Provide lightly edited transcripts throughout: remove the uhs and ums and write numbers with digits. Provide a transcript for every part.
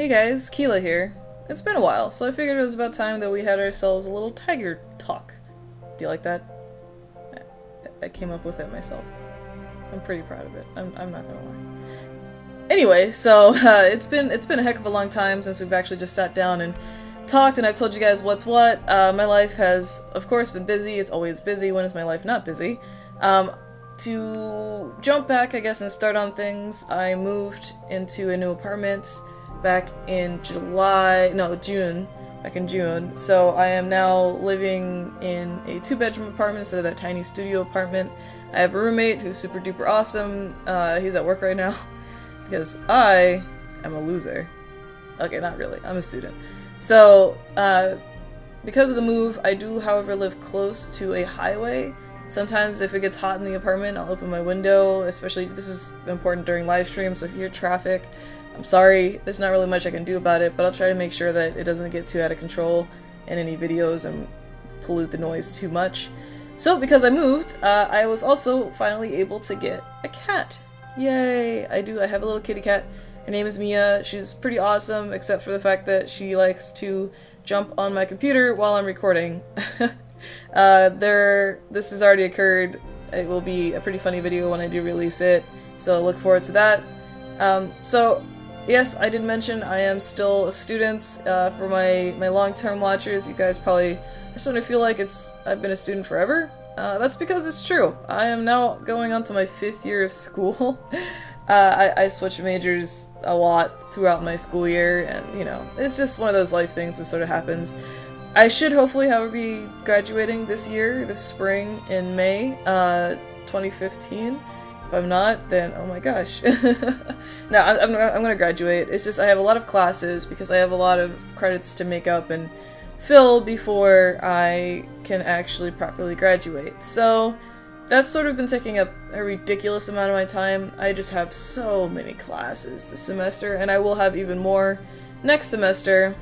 Hey guys, Keela here. It's been a while, so I figured it was about time that we had ourselves a little tiger talk. Do you like that? I came up with it myself. I'm pretty proud of it. I'm not gonna lie. Anyway, so it's been a heck of a long time since we've actually just sat down and talked, and I've told you guys what's what. My life has, of course, been busy. It's always busy. When is my life not busy? To jump back, I guess, and start on things, I moved into a new apartment back in June. Back in June. So I am now living in a 2-bedroom apartment instead of that tiny studio apartment. I have a roommate who's super duper awesome. He's at work right now because I am a loser. Okay, not really. I'm a student. So, because of the move, I do, however, live close to a highway. Sometimes if it gets hot in the apartment, I'll open my window, especially, this is important during live streams, so if you hear traffic, I'm sorry, there's not really much I can do about it, but I'll try to make sure that it doesn't get too out of control in any videos and pollute the noise too much. So, because I moved, I was also finally able to get a cat. Yay! I have a little kitty cat. Her name is Mia. She's pretty awesome, except for the fact that she likes to jump on my computer while I'm recording. This has already occurred. It will be a pretty funny video when I do release it, so look forward to that. So, yes, I did mention I am still a student. For my long-term watchers, you guys probably are starting to feel like I've been a student forever. That's because it's true. I am now going on to my 5th year of school. I switched majors a lot throughout my school year, and, you know, it's just one of those life things that sort of happens. I should hopefully, however, be graduating this spring, in May, 2015. If I'm not, then oh my gosh. No, I'm gonna graduate. It's just I have a lot of classes because I have a lot of credits to make up and fill before I can actually properly graduate. So that's sort of been taking up a ridiculous amount of my time. I just have so many classes this semester, and I will have even more next semester.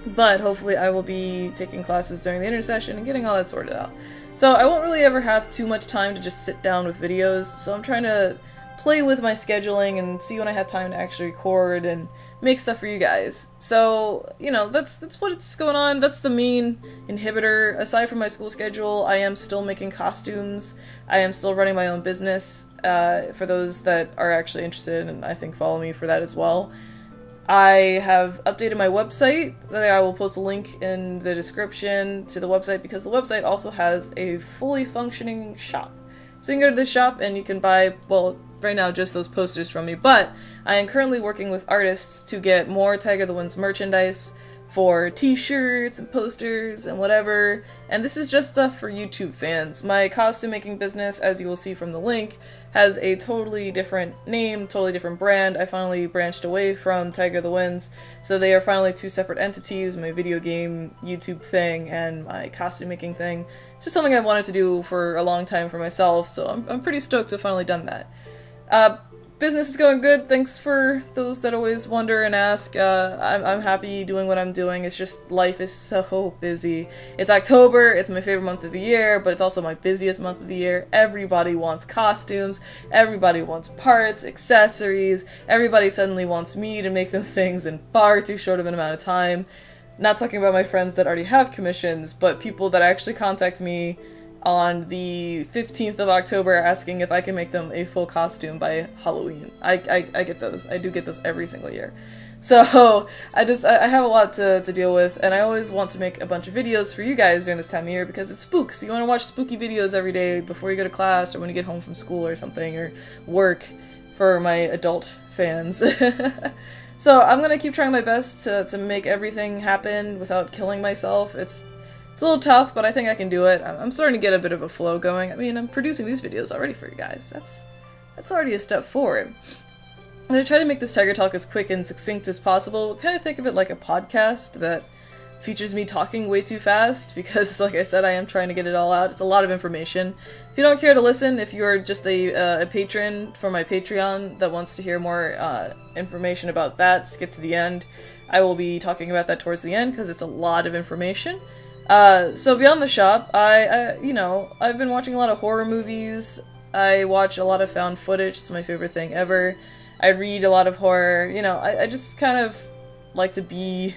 But hopefully I will be taking classes during the intersession and getting all that sorted out. So I won't really ever have too much time to just sit down with videos, so I'm trying to play with my scheduling and see when I have time to actually record and make stuff for you guys. So, you know, that's what's going on. That's the main inhibitor. Aside from my school schedule, I am still making costumes. I am still running my own business, for those that are actually interested, and I think follow me for that as well. I have updated my website. I will post a link in the description to the website because the website also has a fully functioning shop. So you can go to this shop and you can buy, well, right now just those posters from me, but I am currently working with artists to get more Tiger the Wind's merchandise for t-shirts and posters and whatever, and this is just stuff for YouTube fans. My costume making business, as you will see from the link, has a totally different name, totally different brand. I finally branched away from Tiger the Winds, so they are finally 2 separate entities, my video game YouTube thing and my costume making thing. It's just something I've wanted to do for a long time for myself, so I'm pretty stoked to have finally done that. Business is going good. Thanks for those that always wonder and ask. I'm happy doing what I'm doing. It's just life is so busy. It's October, it's my favorite month of the year, but it's also my busiest month of the year. Everybody wants costumes, everybody wants parts, accessories, everybody suddenly wants me to make them things in far too short of an amount of time. Not talking about my friends that already have commissions, but people that actually contact me on the 15th of October asking if I can make them a full costume by Halloween. I get those. I do get those every single year. So I have a lot to deal with, and I always want to make a bunch of videos for you guys during this time of year because it's spooks. You want to watch spooky videos every day before you go to class or when you get home from school or something, or work, for my adult fans. So I'm gonna keep trying my best to make everything happen without killing myself. It's a little tough, but I think I can do it. I'm starting to get a bit of a flow going. I mean, I'm producing these videos already for you guys. That's already a step forward. I'm going to try to make this Tiger Talk as quick and succinct as possible. Kind of think of it like a podcast that features me talking way too fast because, like I said, I am trying to get it all out. It's a lot of information. If you don't care to listen, if you're just a patron for my Patreon that wants to hear more information about that, skip to the end. I will be talking about that towards the end because it's a lot of information. So beyond the shop, I've been watching a lot of horror movies. I watch a lot of found footage. It's my favorite thing ever. I read a lot of horror. You know, I just kind of like to be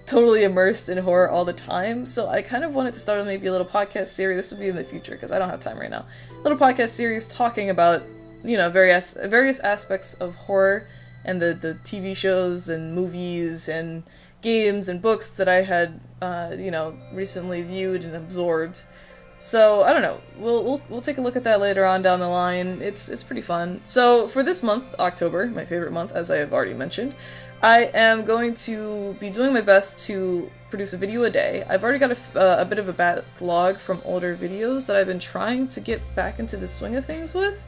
totally immersed in horror all the time, so I kind of wanted to start with maybe a little podcast series. This would be in the future because I don't have time right now. A little podcast series talking about, you know, various aspects of horror and the TV shows and movies and games and books that I had, you know, recently viewed and absorbed. So I don't know. We'll take a look at that later on down the line. It's pretty fun. So for this month, October, my favorite month, as I have already mentioned, I am going to be doing my best to produce a video a day. I've already got a bit of a backlog from older videos that I've been trying to get back into the swing of things with.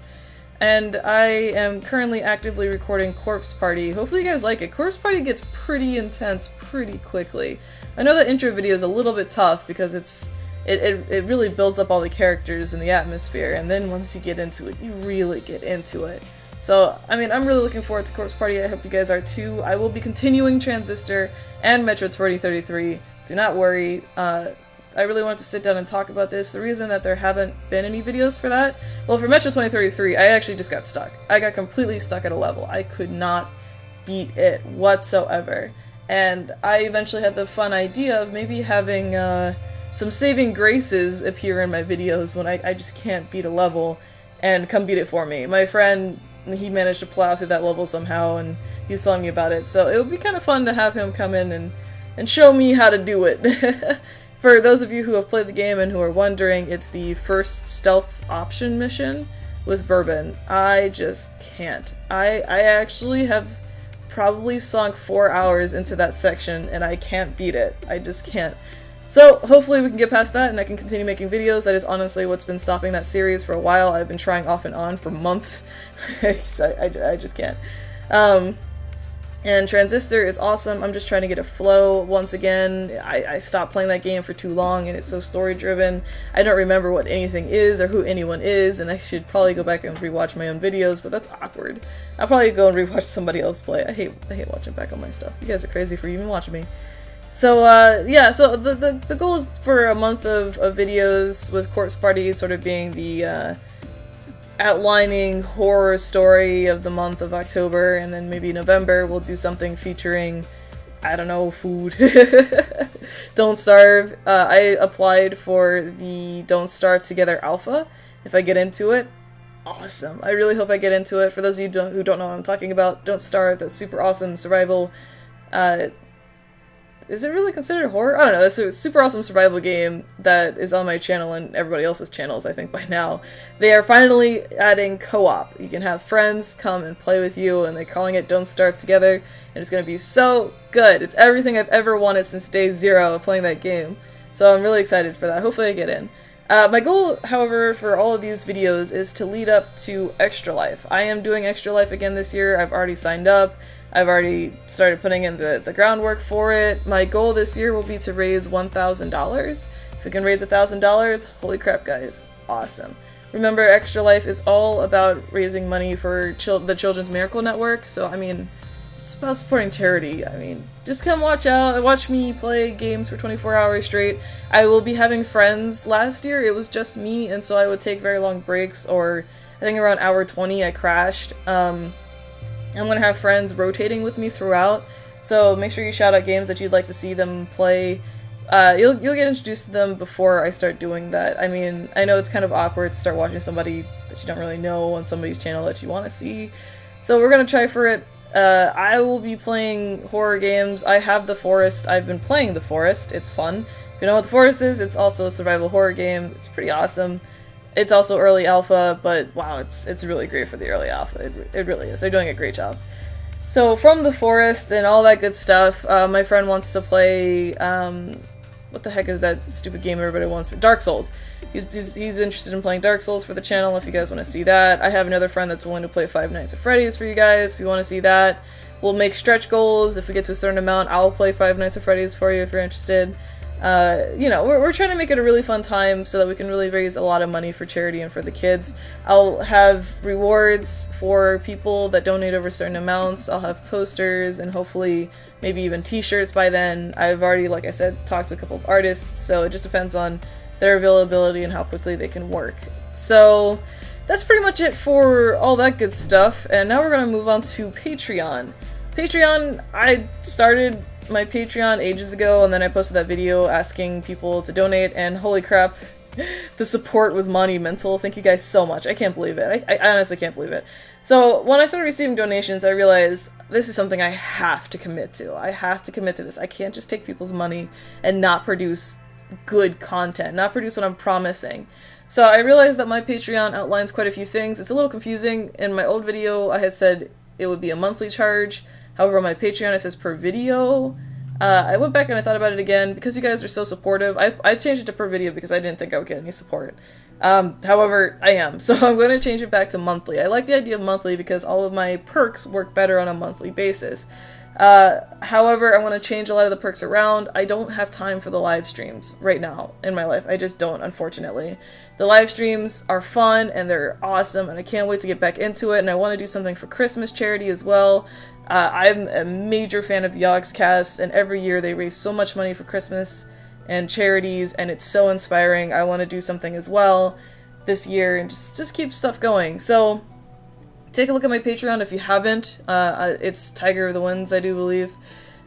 And I am currently actively recording Corpse Party. Hopefully you guys like it. Corpse Party gets pretty intense pretty quickly. I know the intro video is a little bit tough because it really builds up all the characters and the atmosphere, and then once you get into it, you really get into it. So, I mean, I'm really looking forward to Corpse Party. I hope you guys are too. I will be continuing Transistor and Metro 2033. Do not worry. I really wanted to sit down and talk about this. The reason that there haven't been any videos for that, well, for Metro 2033, I actually just got stuck. I got completely stuck at a level. I could not beat it whatsoever. And I eventually had the fun idea of maybe having some saving graces appear in my videos when I just can't beat a level and come beat it for me. My friend, he managed to plow through that level somehow, and he was telling me about it. So it would be kind of fun to have him come in and show me how to do it. For those of you who have played the game and who are wondering, it's the first stealth option mission with Bourbon. I just can't. I actually have probably sunk 4 hours into that section and I can't beat it. I just can't. So hopefully we can get past that and I can continue making videos. That is honestly what's been stopping that series for a while. I've been trying off and on for months. I just can't. And Transistor is awesome. I'm just trying to get a flow once again. I stopped playing that game for too long and it's so story driven. I don't remember what anything is or who anyone is, and I should probably go back and rewatch my own videos, but that's awkward. I'll probably go and rewatch somebody else play. I hate watching back on my stuff. You guys are crazy for even watching me. So yeah, so the goal is for a month of videos with Corpse Party sort of being the outlining horror story of the month of October, and then maybe November we'll do something featuring, I don't know, food. Don't Starve. I applied for the Don't Starve Together Alpha. If I get into it, awesome. I really hope I get into it. For those of you who don't know what I'm talking about, Don't Starve, that's super awesome survival. Is it really considered horror? I don't know. It's a super awesome survival game that is on my channel and everybody else's channels, I think, by now. They are finally adding co-op. You can have friends come and play with you, and they're calling it Don't Starve Together, and it's going to be so good. It's everything I've ever wanted since day 0 of playing that game. So I'm really excited for that. Hopefully I get in. My goal, however, for all of these videos is to lead up to Extra Life. I am doing Extra Life again this year. I've already signed up. I've already started putting in the groundwork for it. My goal this year will be to raise $1,000. If we can raise $1,000, holy crap, guys. Awesome. Remember, Extra Life is all about raising money for the Children's Miracle Network, so, I mean, it's about supporting charity. I mean, just come watch me play games for 24 hours straight. I will be having friends. Last year, it was just me, and so I would take very long breaks, or I think around hour 20 I crashed. I'm going to have friends rotating with me throughout, so make sure you shout out games that you'd like to see them play. You'll get introduced to them before I start doing that. I mean, I know it's kind of awkward to start watching somebody that you don't really know on somebody's channel that you want to see, so we're going to try for it. I will be playing horror games. I have The Forest. I've been playing The Forest. It's fun. If you know what The Forest is, it's also a survival horror game. It's pretty awesome. It's also early alpha, but wow, it's really great for the early alpha. It really is. They're doing a great job. So from The Forest and all that good stuff, my friend wants to play, what the heck is that stupid game everybody wants? Dark Souls. He's interested in playing Dark Souls for the channel if you guys want to see that. I have another friend that's willing to play Five Nights at Freddy's for you guys if you want to see that. We'll make stretch goals. If we get to a certain amount, I'll play Five Nights at Freddy's for you if you're interested. You know, we're trying to make it a really fun time so that we can really raise a lot of money for charity and for the kids. I'll have rewards for people that donate over certain amounts. I'll have posters and hopefully maybe even t-shirts by then. I've already, like I said, talked to a couple of artists, so it just depends on their availability and how quickly they can work. So that's pretty much it for all that good stuff, and now we're going to move on to Patreon. Patreon, I started my Patreon ages ago, and then I posted that video asking people to donate, and holy crap, the support was monumental. Thank you guys so much. I can't believe it. I honestly can't believe it. So when I started receiving donations, I realized this is something I have to commit to. I have to commit to this. I can't just take people's money and not produce good content, not produce what I'm promising. So I realized that my Patreon outlines quite a few things. It's a little confusing. In my old video, I had said it would be a monthly charge. However, on my Patreon, it says per video. I went back and I thought about it again. Because you guys are so supportive, I changed it to per video because I didn't think I would get any support. However, I am. So I'm going to change it back to monthly. I like the idea of monthly because all of my perks work better on a monthly basis. However, I want to change a lot of the perks around. I don't have time for the live streams right now in my life. I just don't, unfortunately. The live streams are fun and they're awesome and I can't wait to get back into it, and I want to do something for Christmas charity as well. I'm a major fan of the Yogscast, and every year they raise so much money for Christmas and charities, and it's so inspiring. I want to do something as well this year and just keep stuff going. So take a look at my Patreon if you haven't. It's Tiger of the Winds, I do believe.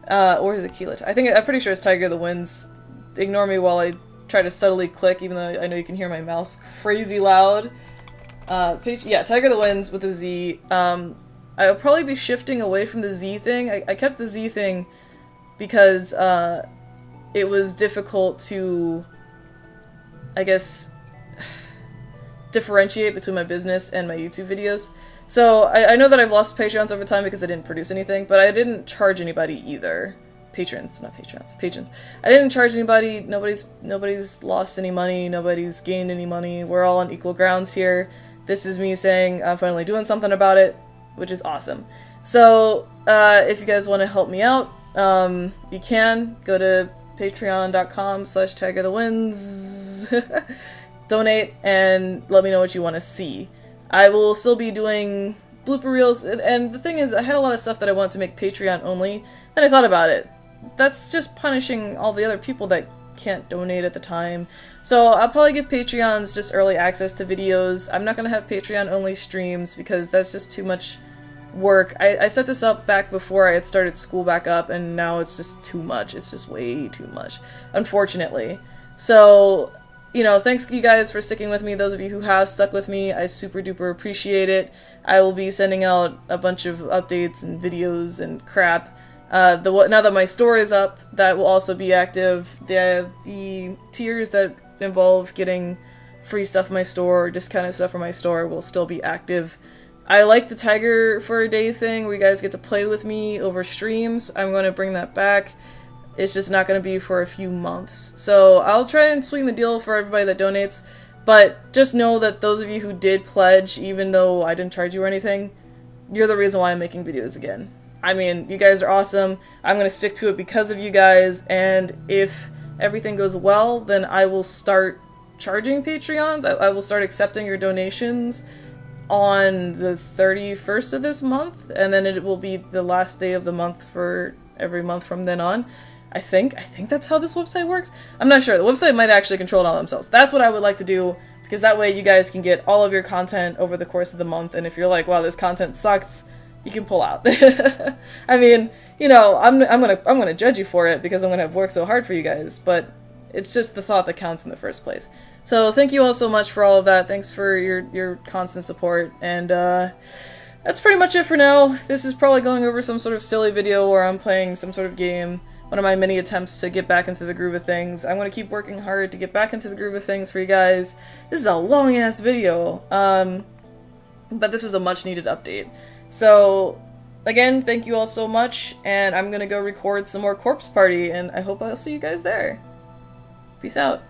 Or is it Keelit? I'm pretty sure it's Tiger of the Winds. Ignore me while I try to subtly click, even though I know you can hear my mouse crazy loud. Yeah, Tiger of the Winds with a Z. I'll probably be shifting away from the Z thing. I kept the Z thing because it was difficult to, I guess, differentiate between my business and my YouTube videos. So I know that I've lost Patreons over time because I didn't produce anything, but I didn't charge anybody either. Patrons, not Patreons, patrons. I didn't charge anybody. Nobody's lost any money. Nobody's gained any money. We're all on equal grounds here. This is me saying I'm finally doing something about it, which is awesome. So if you guys want to help me out, you can go to patreon.com/tigerthewinds, donate, and let me know what you want to see. I will still be doing blooper reels, and the thing is, I had a lot of stuff that I wanted to make Patreon only, and I thought about it. That's just punishing all the other people that can't donate at the time. So I'll probably give Patreons just early access to videos. I'm not going to have Patreon only streams because that's just too much work. I set this up back before I had started school back up, and now it's just too much. It's just way too much, unfortunately. So, you know, thanks you guys for sticking with me. Those of you who have stuck with me, I super duper appreciate it. I will be sending out a bunch of updates and videos and crap. Now that my store is up, that will also be active. The tiers that involve getting free stuff from my store or discounted stuff from my store will still be active. I like the Tiger for a Day thing where you guys get to play with me over streams. I'm going to bring that back. It's just not going to be for a few months. So I'll try and swing the deal for everybody that donates, but just know that those of you who did pledge, even though I didn't charge you or anything, you're the reason why I'm making videos again. I mean, you guys are awesome. I'm going to stick to it because of you guys, and if everything goes well, then I will start charging Patreons. I will start accepting your donations on the 31st of this month, and then it will be the last day of the month for every month from then on. I think that's how this website works. I'm not sure. The website might actually control it all themselves. That's what I would like to do, because that way you guys can get all of your content over the course of the month, and if you're like, wow, this content sucks, you can pull out. I mean, you know, I'm gonna judge you for it because I'm gonna have worked so hard for you guys, but it's just the thought that counts in the first place. So thank you all so much for all of that. Thanks for your constant support, and that's pretty much it for now. This is probably going over some sort of silly video where I'm playing some sort of game, one of my many attempts to get back into the groove of things. I'm going to keep working hard to get back into the groove of things for you guys. This is a long-ass video, but this was a much-needed update. So, again, thank you all so much, and I'm going to go record some more Corpse Party, and I hope I'll see you guys there. Peace out.